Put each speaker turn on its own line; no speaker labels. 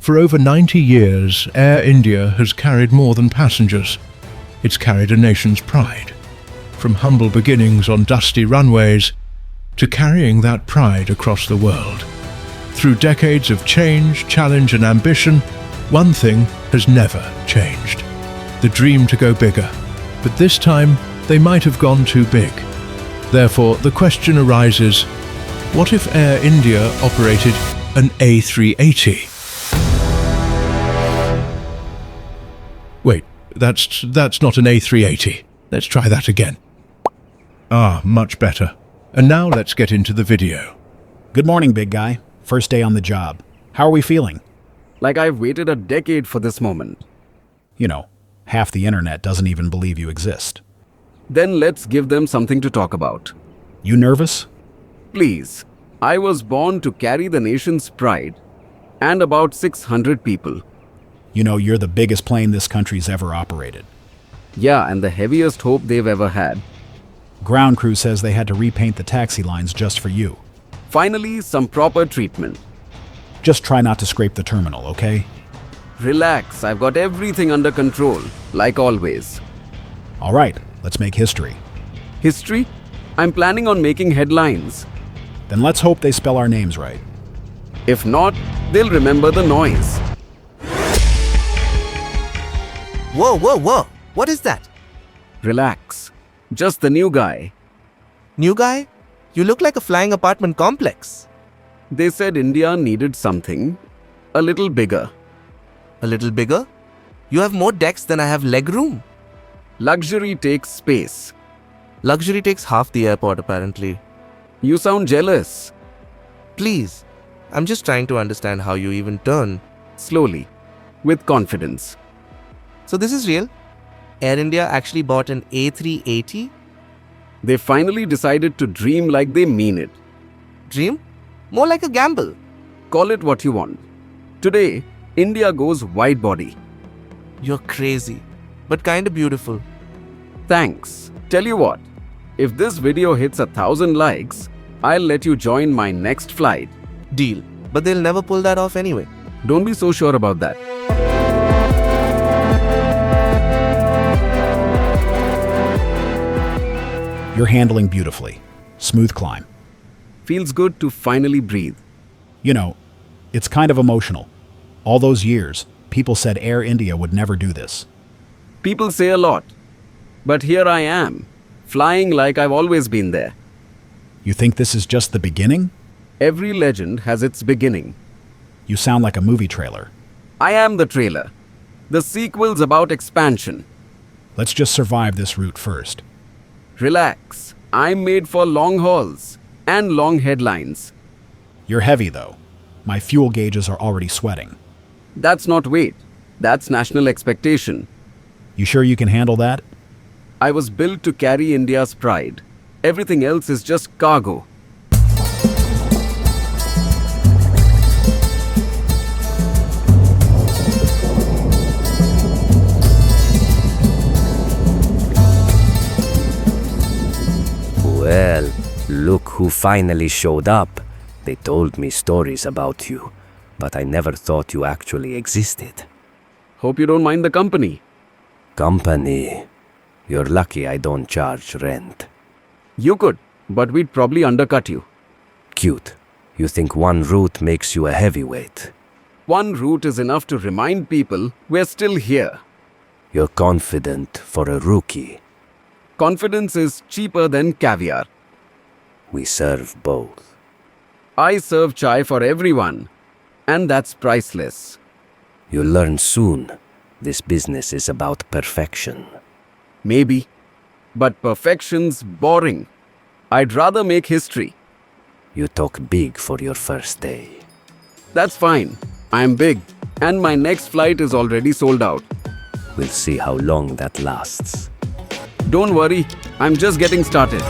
For over 90 years, Air India has carried more than passengers. It's carried a nation's pride. From humble beginnings on dusty runways to carrying that pride across the world. Through decades of change, challenge and ambition, one thing has never changed. The dream to go bigger. But this time, they might have gone too big. Therefore, the question arises, what if Air India operated an A380? Wait, that's not an A380. Let's try that again. Ah, much better. And now let's get into the video.
Good morning, big guy. First day on the job. How are we feeling?
Like I've waited a decade for this moment.
You know, half the internet doesn't even believe you exist.
Then let's give them something to talk about.
You nervous?
Please, I was born to carry the nation's pride and about 600 people.
You know, you're the biggest plane this country's ever operated.
Yeah, and the heaviest hope they've ever had.
Ground crew says they had to repaint the taxi lines just for you.
Finally, some proper treatment.
Just try not to scrape the terminal, okay?
Relax, I've got everything under control, like always.
All right, let's make history.
History? I'm planning on making headlines.
Then let's hope they spell our names right.
If not, they'll remember the noise.
Whoa, whoa, whoa! What is that?
Relax. Just the new guy.
New guy? You look like a flying apartment complex.
They said India needed something a little bigger.
A little bigger? You have more decks than I have legroom.
Luxury takes space.
Luxury takes half the airport, apparently.
You sound jealous.
Please, I'm just trying to understand how you even turn.
Slowly, with confidence.
So this is real? Air India actually bought an A380?
They finally decided to dream like they mean it.
Dream? More like a gamble.
Call it what you want. Today, India goes wide body.
You're crazy, but kinda beautiful.
Thanks. Tell you what, if this video hits 1,000 likes, I'll let you join my next flight.
Deal. But they'll never pull that off anyway.
Don't be so sure about that.
You're handling beautifully. Smooth climb.
Feels good to finally breathe.
You know, it's kind of emotional. All those years, people said Air India would never do this.
People say a lot, but here I am, flying like I've always been there.
You think this is just the beginning?
Every legend has its beginning.
You sound like a movie trailer.
I am the trailer. The sequel's about expansion.
Let's just survive this route first.
Relax. I'm made for long hauls and long headlines.
You're heavy, though. My fuel gauges are already sweating.
That's not weight. That's national expectation.
You sure you can handle that?
I was built to carry India's pride. Everything else is just cargo.
Well, look who finally showed up. They told me stories about you, but I never thought you actually existed.
Hope you don't mind the company.
Company? You're lucky I don't charge rent.
You could, but we'd probably undercut you.
Cute. You think one route makes you a heavyweight.
One route is enough to remind people we're still here.
You're confident for a rookie.
Confidence is cheaper than caviar.
We serve both.
I serve chai for everyone, and that's priceless.
You'll learn soon. This business is about perfection.
Maybe, but perfection's boring. I'd rather make history.
You talk big for your first day.
That's fine. I'm big, and my next flight is already sold out.
We'll see how long that lasts.
Don't worry, I'm just getting started.